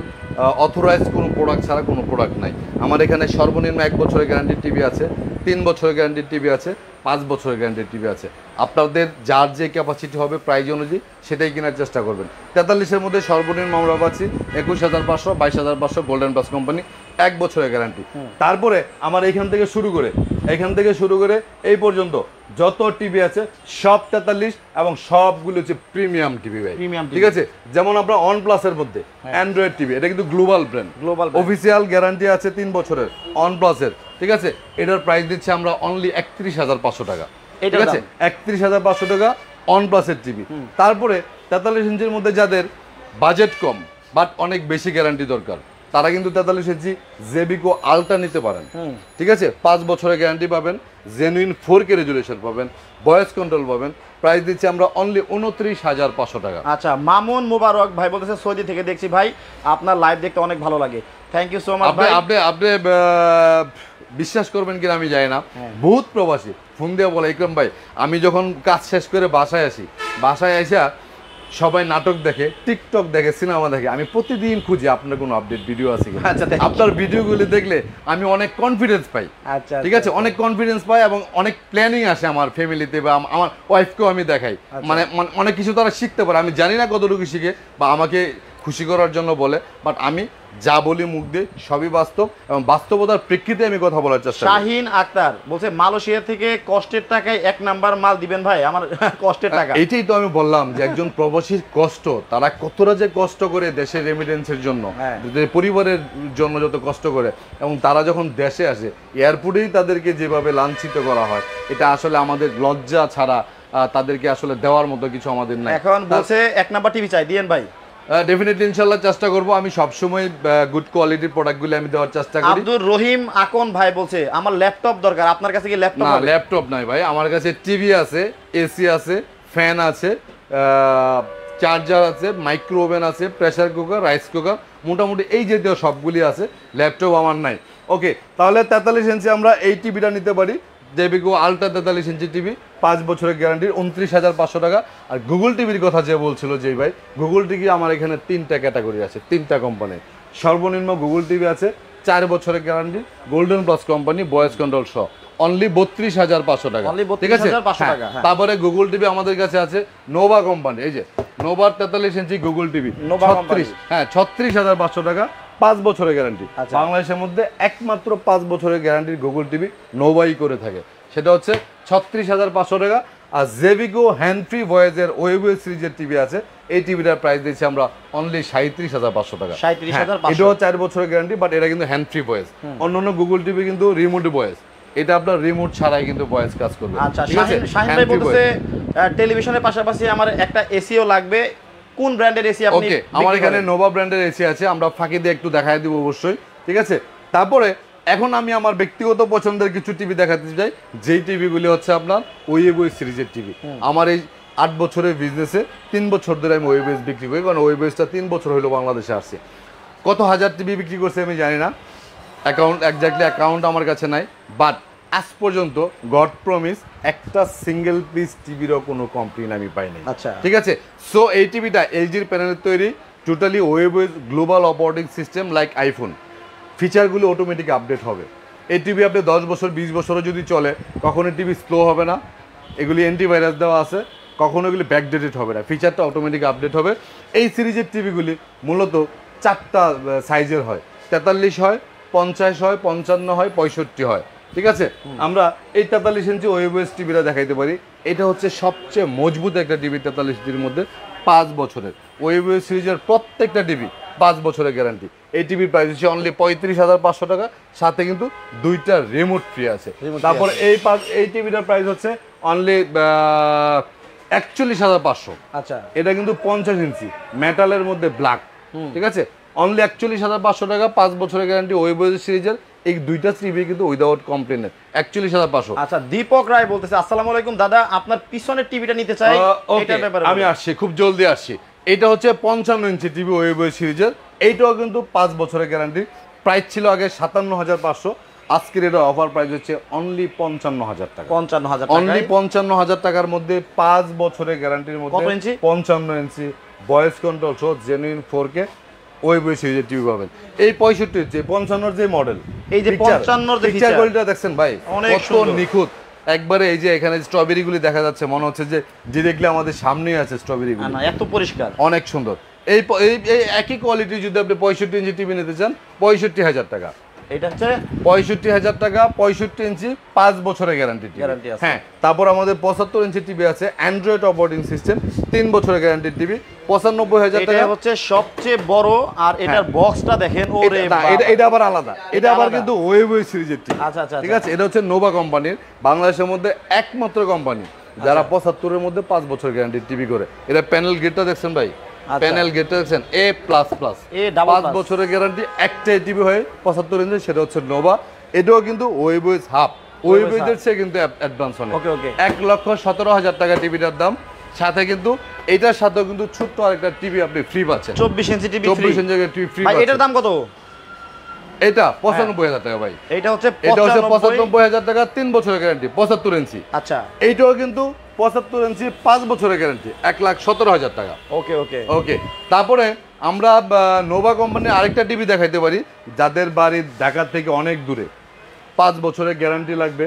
অথরাইজ কোনো প্রোডাক্ট ছাড়া কোনো প্রোডাক্ট নাই। আমার এখানে সর্বনিম্ন 1 বছরের গ্যারান্টির টিভি আছে, 3 বছরের গ্যারান্টির টিভি আছে, 5 বছরের গ্যারান্টির টিভি আছে। আপনাদের যার যে ক্যাপাসিটি হবে প্রাইস অনুযায়ী সেটাই কেনার চেষ্টা করবেন। 43-এর মধ্যে সর্বনিম্ন আমরা পাচ্ছি 21,500, 22,500 গোল্ডেন প্লাস কোম্পানি, 1 বছরের গ্যারান্টি। তারপরে আমার এখান থেকে শুরু করে এই পর্যন্ত যত টিভি আছে সব 43 এবং সবগুলো হচ্ছে প্রিমিয়াম টিভি ভাই, ঠিক আছে? যেমন আমরা অন প্লাসের মধ্যে অ্যান্ড্রয়েড টিভি, এটা কিন্তু গ্লোবাল ব্র্যান্ড, অফিসিয়াল গ্যারান্টি আছে 3 বছরের অন প্লাসের, ঠিক আছে? এটার প্রাইস দিচ্ছে আমরা অনলি 31,500 টাকা, ঠিক আছে? 31,500 টাকা অন প্লাসের টিভি। তারপরে 43 ইঞ্চির মধ্যে যাদের বাজেট কম বাট অনেক বেশি গ্যারান্টি দরকার, তারা কিন্তু 43 ইঞ্চি জেবিকো আলট্রা নিতে পারেন। ঠিক আছে, 5 বছরের গ্যারান্টি পাবেন, জেনুইন 4K রেজুলেশন পাবেন, ভয়েস কন্ট্রোল পাবেন। প্রাইস দিচ্ছি আমরা অনলি 29,500 টাকা। আচ্ছা, মামুন মুবারক ভাই বলতেছে সৌদি থেকে দেখছি ভাই, আপনার লাইভ দেখতে অনেক ভালো লাগে। থ্যাংক ইউ সো মাচ ভাই। আপনি বিশ্বাস করবেন কিনা আমি জানি না, বহুত প্রবাসী ফোন দিয়ে বলে ইকরাম ভাই আমি যখন কাজ শেষ করে বাসায় আসি, বাসায় আসা সবাই নাটক দেখে, টিকটক দেখে, সিনেমা দেখে, আমি প্রতিদিন খুঁজি আপনার কোনো আপডেট ভিডিও আছে কিনা। আচ্ছা, আপনার ভিডিওগুলি দেখলে আমি অনেক কনফিডেন্স পাই। আচ্ছা, ঠিক আছে, অনেক কনফিডেন্স পাই এবং অনেক প্ল্যানিং আসে আমার ফ্যামিলিতে, বা আমার ওয়াইফকেও আমি দেখাই। মানে অনেক কিছু তারা শিখতে পারে, আমি জানি না কতটুকু শিখে বা আমাকে খুশি করার জন্য বলে, বাট আমি যা বলি মুখ দিয়ে সবই বাস্তব এবং বাস্তবতার প্রেক্ষিতে আমি কথা বলার চেষ্টা করি। শাহিন আক্তার বলছে মালয়েশিয়া থেকে কষ্টের টাকায় 1 নাম্বার মাল দিবেন ভাই, আমার কষ্টের টাকা। এটাই তো আমি বললাম যে একজন প্রবাসীর কষ্ট, তারা কতটা যে কষ্ট করে দেশের রেমিটেন্সের জন্য, পরিবারের জন্য যত কষ্ট করে, এবং তারা যখন দেশে আসে এয়ারপোর্টেই তাদেরকে যেভাবে লাঞ্ছিত করা হয়, এটা আসলে আমাদের লজ্জা ছাড়া তাদেরকে আসলে দেওয়ার মতো কিছু আমাদের নাই। এখন বলছে 1 নাম্বার টিভি চাই, দিয়েন ভাই। ডেফিনেটলি ইনশাআল্লাহ চেষ্টা করব, আমি সবসময় গুড কোয়ালিটির প্রোডাক্টগুলো আমি দেওয়ার চেষ্টা করি। আব্দুর রহিম আকন ভাই বলছে আমার ল্যাপটপ দরকার, আপনার কাছে কি ল্যাপটপ না, হবে? ল্যাপটপ নাই ভাই, আমার কাছে টিভি আছে, এসি আছে, ফ্যান আছে, চার্জার আছে, মাইক্রো ওভেন আছে, প্রেসার কুকার, রাইস কুকার, মোটামুটি এই জাতীয় সবগুলি আছে, ল্যাপটপ আমার নাই। ওকে, তাহলে 43 ইঞ্চি আমরা এই টিভিটা নিতে পারি, জেবিকো আলট্রা 43 ইঞ্চি টিভি, 5 বছরের গ্যারান্টির, 29,500 টাকা। আর গুগল টিভির কথা যে বলছিল যে ভাই, গুগল টিভি আমার এখানে 3টা ক্যাটাগরি আছে, 3টা কোম্পানি। সর্বনিম্ন গুগল টিভি আছে 4 বছরের guarantee, golden plus company, voice control সহ, অনলি 32,500 টাকা। ঠিক আছে, তারপরে গুগল টিভি আমাদের কাছে আছে নোভা কোম্পানি, এই যে নোভা 43 ইঞ্চি গুগল টিভি, 36,500 টাকা, 5 বছরের গ্যারান্টি। বাংলাদেশের মধ্যে একমাত্র 5 বছরের গ্যারান্টির গুগল টিভি নোভাই করে থাকে, সেটা হচ্ছে 36,500 টাকা। আর জেবিকো হ্যান্ড ফ্রি ভয়েসের ওয়েবওয়ে সিরিজের টিভি আছে, এই টিভিটার প্রাইস দিচ্ছি আমরা অনলি 37,500 টাকা। 37,500, এটাও 4 বছরের গ্যারান্টি, বাট এটা কিন্তু হ্যান্ড ফ্রি ভয়েস। অন্যান্য গুগল টিভি কিন্তু রিমোট ভয়েস, এটা আপনার রিমোট ছাড়াই কিন্তু ভয়েস কাজ করবে। আচ্ছা, শাহিন ভাই বলতেছে টেলিভিশনের পাশাপাশি আমার একটা এসিও লাগবে, কোন ব্র্যান্ডের এসি আপনি? ওকে, আমার এখানে নোভা ব্র্যান্ডের এসি আছে, আমরা ফাঁকি দিয়ে একটু দেখাই দিব অবশ্যই। ঠিক আছে, তারপরে এখন আমি আমার ব্যক্তিগত পছন্দের কিছু টিভি দেখাতে চাই, যেই টিভিগুলি হচ্ছে আপনার ওয়েবওয়ে সিরিজের টিভি। আমার এই 8 বছরের বিজনেসে 3 বছর ধরে আমি ওয়েবওয়েজ বিক্রি করি, কারণ ওয়েবওয়েজটা 3 বছর হলো বাংলাদেশে আসছে। কত হাজার টিভি বিক্রি করছে আমি জানি না, অ্যাকাউন্ট আমার কাছে নাই, বাট আজ পর্যন্ত গড প্রমিস একটা সিঙ্গেল পিস টিভিরও কোনো কমপ্লেইন আমি পাইনি। আচ্ছা, ঠিক আছে, সো এই টিভিটা এলজির প্যানেলের তৈরি, টোটালি ওয়েবওয়েজ global operating system like iPhone, ফিচারগুলো অটোমেটিক আপডেট হবে। এই টিভি আপনি 10 বছর 20 বছরও যদি চলে, কখনো টিভি স্লো হবে না, এগুলি অ্যান্টিভাইরাস দেওয়া আছে, কখনো এগুলি ব্যাকডেটেড হবে না, ফিচারটা অটোমেটিক আপডেট হবে। এই সিরিজের টিভিগুলি মূলত 4টা সাইজের হয়, 43 হয়, 50 হয়, 55 হয়, 65 হয়। ঠিক আছে, আমরা এই 43 ইঞ্চি ওয়েবওয়েজ টিভিটা দেখাইতে পারি, এটা হচ্ছে সবচেয়ে মজবুত একটা টিভি 43 ইঞ্চির মধ্যে, 5 বছরের ওয়েবওয়েজ সিরিজের প্রত্যেকটা টিভি 5 বছরের গ্যারান্টি। এই টিভির প্রাইস হচ্ছে অনলি 35,500 টাকা, সাথে কিন্তু 2টা রিমোট ফ্রি আছে। তারপর এই টিভিটার প্রাইস হচ্ছে অনলি 41,500। আচ্ছা, এটা কিন্তু 50 ইঞ্চি মেটালের মধ্যে ব্ল্যাক। ঠিক আছে, অনলি 41,500 টাকা, 5 বছরের গ্যারান্টি ওয়েবওয়েজ সিরিজের। এই 2টা টিভি কিন্তু উইদাউট কমপ্লেনের 41,500। আচ্ছা, দীপক রায় বলতেছে আসসালামু আলাইকুম দাদা, আপনার পিছনের টিভিটা নিতে চাই, এটার ব্যাপারে আমি আসছি, খুব জলদি আসছি। এটা হচ্ছে 55 ইঞ্চি টিভি ওয়েবওয়ে সিরিজের, এইটাও কিন্তু 5 বছরের গ্যারান্টি। প্রাইস ছিল আগে 57,500, আজকের এটা অফার প্রাইস হচ্ছে অনলি 55,000 টাকা। 55,000 অনলি 55,000 টাকার মধ্যে 5 বছরের গ্যারান্টির মধ্যে 55 ইঞ্চি ভয়েস কন্ট্রোল সহ জেনুইন 4K ওয়েবওয়ে সিরিজের টিভি পাবেন। এই 65 ইঞ্চি 55 যে মডেল, এই যে 55 যে ফিচার কোয়ালিটিটা দেখছেন ভাই, কত নিখুঁত একবারে। এই যে এখানে স্ট্রবেরি গুলি দেখা যাচ্ছে, মনে হচ্ছে যে ডিরেক্টলি আমাদের সামনেই আছে স্ট্রবেরি গুলি, এত পরিষ্কার, অনেক সুন্দর। এই একই কোয়ালিটি যদি আপনি 65 ইঞ্চি টিভি নিতে চান, 65,000 টাকা। এটা হচ্ছে 65,000 টাকা, 65 ইঞ্চি, 5 বছরের গ্যারান্টি আছে। হ্যাঁ, তারপর আমাদের 75 ইঞ্চি টিভি আছে, অ্যান্ড্রয়েড অপারেটিং সিস্টেম, 3 বছরের গ্যারান্টির টিভি, 95,000 টাকা। এটা হচ্ছে সবচেয়ে বড়, আর এটার বক্সটা দেখেন, ওরে এটা আবার আলাদা, এটা আবার কিন্তু ওয়েবওয়ে সিরিজের টিভি। আচ্ছা, ঠিক আছে, এটা হচ্ছে নোভা কোম্পানির, বাংলাদেশের মধ্যে একমাত্র কোম্পানি যারা 75 এর মধ্যে 5 বছর গ্যারান্টির টিভি করে। এটা প্যানেল গেটটা দেখছেন ভাই, প্যানেল গেট দেখছেন A++, A double 5 বছরের গ্যারান্টি। একটাই টিভি হয় 75 ইঞ্চি, সেটা হচ্ছে নোভা। এটাও কিন্তু ওয়েবওয়েজ হাফ, ওয়েবওয়েজের চেয়ে কিন্তু অ্যাডভান্স অনেক। 1,17,000 টাকা টিভিটার দাম। সাথে কিন্তু এটার সাথেও কিন্তু ছোট্ট আরেকটা টিভি আপনি ফ্রি পাচ্ছেন, 24 inch TV free. 24 inch TV free ভাই পাচ্ছেন। এটার দাম কত? এটা 95,000 টাকা ভাই। এটা হচ্ছে 95,000 টাকা, 3 বছরের গ্যারান্টি, 75 ইঞ্চি। আচ্ছা, এইটাও কিন্তু 75 ইঞ্চি, 5 বছরের গ্যারান্টি, 1,17,000 টাকা। ওকে ওকে ওকে। তারপরে আমরা নোভা কোম্পানির আরেকটা টিভি দেখাইতে পারি, যাদের বাড়ি ঢাকা থেকে অনেক দূরে, 5 বছরের গ্যারান্টি লাগবে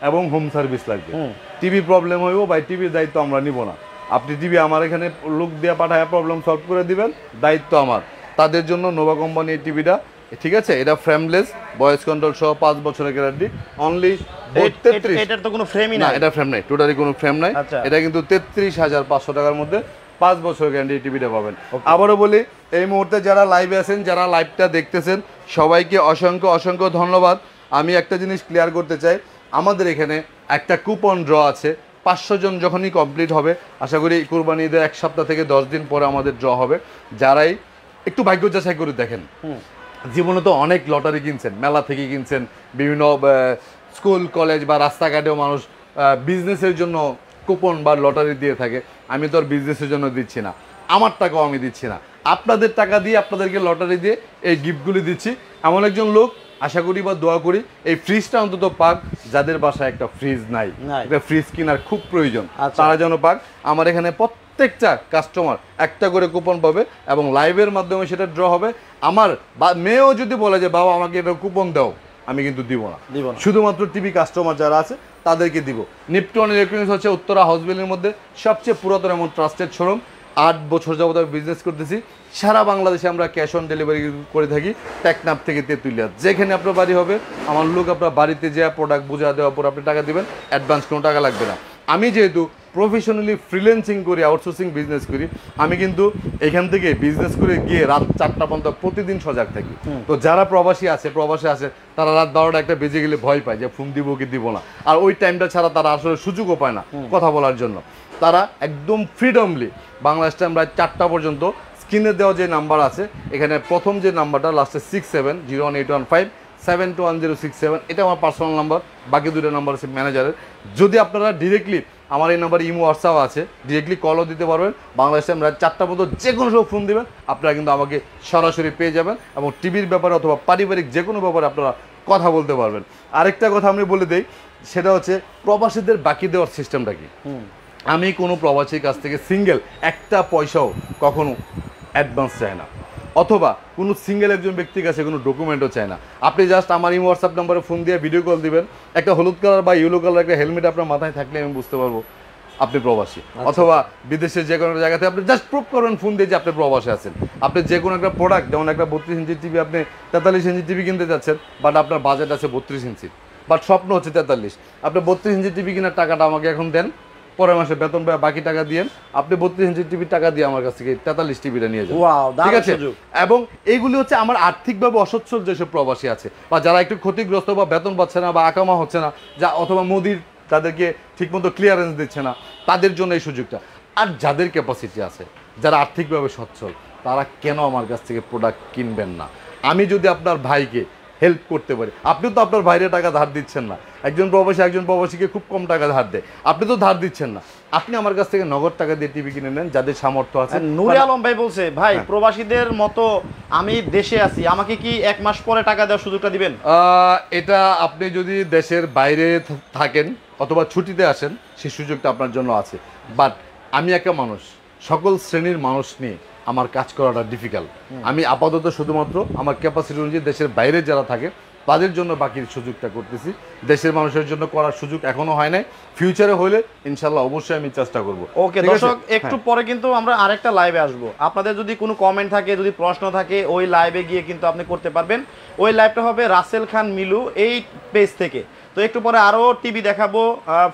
এবং হোম সার্ভিস লাগবে। টিভি প্রবলেম হইব ভাই, টিভির দায়িত্ব আমরা নিব না। আপনি টিভি আমার এখানে লোক দিয়ে পাঠায় প্রবলেম সলভ করে দিবেন, দায়িত্ব আমার। তাদের জন্য নোভা কোম্পানি এই টিভিটা, ঠিক আছে? এটা ফ্রেমলেস, ভয়েস কন্ট্রোল সহ, 5 বছরের গ্যারান্টি, অনলি 33। এটার তো কোনো ফ্রেমই না, নাই। এটা ফ্রেম নাই, টোটালি কোনো ফ্রেম নাই। আচ্ছা। এটা কিন্তু 33,500 টাকার মধ্যে 5 বছরের গ্যারান্টি টিভিটা পাবেন। আবারও বলি, এই মুহূর্তে যারা লাইভে আছেন, যারা লাইভটা দেখতেছেন, সবাইকে অসংখ্য অসংখ্য ধন্যবাদ। আমি একটা জিনিস ক্লিয়ার করতে চাই, আমাদের এখানে একটা কুপন ড্র আছে। 500 জন যখনই কমপ্লিট হবে, আশা করি কুরবানি ঈদের 1 সপ্তাহ থেকে 10 দিন পরে আমাদের ড্র হবে। যারাই একটু ভাগ্য যাচাই করে দেখেন, জীবনে তো অনেক লটারি কিনছেন, মেলা থেকে কিনছেন, বিভিন্ন স্কুল কলেজ বা রাস্তাঘাটেও মানুষ বিজনেসের জন্য কুপন বা লটারি দিয়ে থাকে। আমি তো আর বিজনেসের জন্য দিচ্ছি না, আমার টাকাও আমি দিচ্ছি না, আপনাদের টাকা দিয়ে আপনাদেরকে লটারি দিয়ে এই গিফটগুলি দিচ্ছি। এমন একজন লোক আশা করি বা দোয়া করি এই ফ্রিজটা অন্তত পাক, যাদের বাসায় একটা ফ্রিজ নাই, একটা ফ্রিজ কেনার খুব প্রয়োজন, তারা যেন পাক। আমার এখানে প্রত্যেকটা কাস্টমার একটা করে কুপন পাবে এবং লাইভের মাধ্যমে সেটা ড্র হবে। আমার মেয়েও যদি বলে যে বাবা আমাকে এটা কুপন দাও, আমি কিন্তু দিব না। শুধুমাত্র টিভি কাস্টমার যারা আছে তাদেরকে দিব। নিপটন ইলেকট্রনিক্স হচ্ছে উত্তরা হাউসবিল্ডিংয়ের মধ্যে সবচেয়ে পুরাতন এবং ট্রাস্টেড শোরুম। 8 বছর যাবত আমি বিজনেস করতেছি। সারা বাংলাদেশে আমরা ক্যাশ অন ডেলিভারি করে থাকি, টেকনাফ থেকে তেঁতুলিয়া। যেখানে আপনার বাড়ি হবে, আমার লোক আপনার বাড়িতে যে প্রোডাক্ট বুঝা দেওয়ার পর আপনি টাকা দিবেন, অ্যাডভান্স কোনো টাকা লাগবে না। আমি যেহেতু প্রফেশনালি ফ্রিল্যান্সিং করি, আউটসোর্সিং বিজনেস করি, আমি কিন্তু এখান থেকে বিজনেস করে গিয়ে রাত 4টা পর্যন্ত প্রতিদিন সজাগ থাকি। তো যারা প্রবাসী আছে তারা রাত 12টা একটা বেজে গেলে ভয় পায় যে ফোন দিব কি দিব না, আর ওই টাইমটা ছাড়া তারা আসলে সুযোগও পায় না কথা বলার জন্য। তারা একদম ফ্রিডমলি বাংলাদেশ টাইম রাত 4টা পর্যন্ত স্ক্রিনে দেওয়া যে নাম্বার আছে, এখানে প্রথম যে নাম্বারটা লাস্টে 67 01815 721067, এটা আমার পার্সোনাল নাম্বার। বাকি 2টা নাম্বার আছে ম্যানেজারের। যদি আপনারা ডিরেক্টলি আমার এই নাম্বার ইমো হোয়াটসঅ্যাপ আছে, ডিরেক্টলি কলও দিতে পারবেন। বাংলাদেশ টাইম রাত 4টা পর্যন্ত যে কোনো সময় ফোন দেবেন, আপনারা কিন্তু আমাকে সরাসরি পেয়ে যাবেন এবং টিভির ব্যাপারে অথবা পারিবারিক যে কোনো ব্যাপারে আপনারা কথা বলতে পারবেন। আরেকটা কথা আমি বলে দিই, সেটা হচ্ছে প্রবাসীদের বাকি দেওয়ার সিস্টেমটা কি। আমি কোনো প্রবাসীর কাছ থেকে সিঙ্গেল একটা পয়সাও কখনো অ্যাডভান্স চাই না, অথবা কোনো সিঙ্গেল একজন ব্যক্তির কাছে কোনো ডকুমেন্টও চায় না। আপনি জাস্ট আমার এই হোয়াটসঅ্যাপ নাম্বারে ফোন দিয়ে ভিডিও কল দিবেন, একটা হলুদ কালার বা ইয়েলো কালার একটা হেলমেট আপনার মাথায় থাকলে আমি বুঝতে পারবো আপনি প্রবাসী। অথবা বিদেশের যে কোনো জায়গাতে আপনি জাস্ট প্রুভ করবেন ফোন দিয়ে যে আপনি প্রবাসী আছেন। আপনি যে কোনো একটা প্রোডাক্ট, যেমন একটা 32 ইঞ্চি টিভি, আপনি 43 ইঞ্চি টিভি কিনতে যাচ্ছেন, বাট আপনার বাজেট আছে 32 ইঞ্চি, বাট স্বপ্ন হচ্ছে 43। আপনি 32 ইঞ্চি টিভি কেনার টাকাটা আমাকে এখন দেন, পরের মাসে বেতন পায় বাকি টাকা দিয়েন, আপনি 32 ইঞ্চি টিভির টাকা দিয়ে আমার কাছ থেকে 43 টিভিটা নিয়ে যান। ঠিক আছে? এবং এইগুলি হচ্ছে আমার আর্থিকভাবে অসচ্ছল যেসব প্রবাসী আছে, বা যারা একটু ক্ষতিগ্রস্ত বা বেতন পাচ্ছে না বা আকামা হচ্ছে না, যা অথবা মোদির তাদেরকে ঠিকমতো ক্লিয়ারেন্স দিচ্ছে না, তাদের জন্য এই সুযোগটা। আর যাদের ক্যাপাসিটি আছে, যারা আর্থিকভাবে সচ্ছল, তারা কেন আমার কাছ থেকে প্রোডাক্ট কিনবেন না? আমি যদি আপনার ভাইকে হেল্প করতে পারি, আপনি তো আপনার বাইরে টাকা ধার দিচ্ছেন না। একজন প্রবাসীকে খুব কম টাকা ধার দেয়, আপনি তো ধার দিচ্ছেন না। আপনি আমার কাছ থেকে নগদ টাকা দিয়ে টিভি কিনে নেন, যাদের সামর্থ্য আছে। নূরে আলম ভাই বলছে, ভাই প্রবাসীদের মতো আমি দেশে আছি, আমাকে কি 1 মাস পরে টাকা দেওয়ার সুযোগটা দিবেন? এটা আপনি যদি দেশের বাইরে থাকেন অথবা ছুটিতে আসেন, সেই সুযোগটা আপনার জন্য আছে। বাট আমি একটা মানুষ, সকল শ্রেণীর মানুষ নিয়ে আমার কাজ করাটা ডিফিকাল্ট। আমি আপাতত শুধুমাত্র আমার ক্যাপাসিটি অনুযায়ী দেশের বাইরে যারা থাকে তাদের জন্য বাকির সুযোগটা করতেছি। দেশের মানুষের জন্য করার সুযোগ এখনো হয় নাই, ফিউচারে হলে ইনশাল্লাহ অবশ্যই আমি চেষ্টা করব। ওকে দর্শক, একটু পরে কিন্তু আমরা আরেকটা লাইভে আসবো। আপনাদের যদি কোনো কমেন্ট থাকে, যদি প্রশ্ন থাকে, ওই লাইভে গিয়ে কিন্তু আপনি করতে পারবেন। ওই লাইভটা হবে রাসেল খান মিলু এই পেজ থেকে। তো একটু পরে আরো টিভি দেখাবো,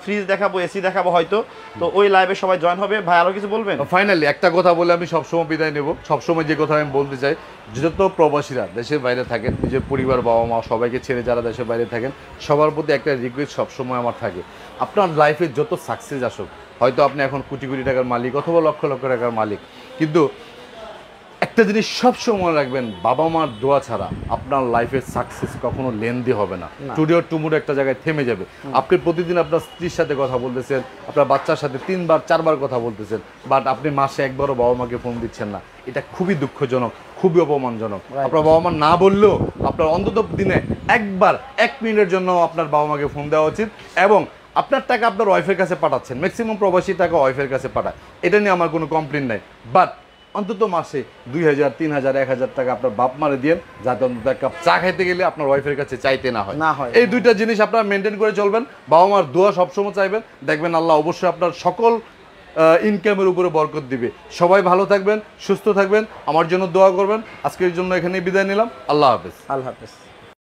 ফ্রিজ দেখাবো, এসি দেখাবো হয়তো। তো ওই লাইভে সবাই জয়েন হবে। ভাই আরো কিছু বলবেন? ফাইনালি একটা কথা বলে আমি সবসময় বিদায় নেব। সবসময় যে কথা আমি বলতে চাই, যত প্রবাসীরা দেশের বাইরে থাকেন, নিজের পরিবার, বাবা মা সবাইকে ছেড়ে যারা দেশের বাইরে থাকেন, সবার প্রতি একটা রিকোয়েস্ট সবসময় আমার থাকে, আপনার লাইফে যত সাকসেস আসুক, হয়তো আপনি এখন কোটি কোটি টাকার মালিক অথবা লক্ষ লক্ষ টাকার মালিক, কিন্তু একটা জিনিস সবসময় মনে রাখবেন, বাবা মার দোয়া ছাড়া আপনার লাইফের সাকসেস কখনো লেন্দি হবে না। টুডে অর টুমোরো একটা জায়গায় থেমে যাবে। আপনি প্রতিদিন আপনার স্ত্রীর সাথে কথা বলতেছেন, আপনার বাচ্চার সাথে 3বার 4বার কথা বলতেছেন, বাট আপনি মাসে একবারও বাবা মাকে ফোন দিচ্ছেন না। এটা খুবই দুঃখজনক, খুবই অপমানজনক। আপনার বাবা মা না বললেও আপনার অন্তত দিনে একবার 1 মিনিটের জন্য আপনার বাবা মাকে ফোন দেওয়া উচিত। এবং আপনার টাকা আপনার ওয়াইফের কাছে পাঠাচ্ছেন, ম্যাক্সিমাম প্রবাসী টাকা ওয়াইফের কাছে পাঠায়, এটা নিয়ে আমার কোনো কমপ্লেন নাই। বাট অন্তত মাসে 2000, 3000, 1000 টাকা আপনার বাপ মারে দিয়েন, যাতে অন্তত এক কাপ চা খাইতে গেলে আপনার ওয়াইফের কাছে চাইতে না হয়। এই 2টা জিনিস আপনারা মেনটেন করে চলবেন। বাবা মার দোয়া সবসময় চাইবেন, দেখবেন আল্লাহ অবশ্যই আপনার সকল ইনকামের উপরে বরকত দিবে। সবাই ভালো থাকবেন, সুস্থ থাকবেন, আমার জন্য দোয়া করবেন। আজকের জন্য এখানেই বিদায় নিলাম। আল্লাহ হাফেজ। আল্লাহ হাফেজ।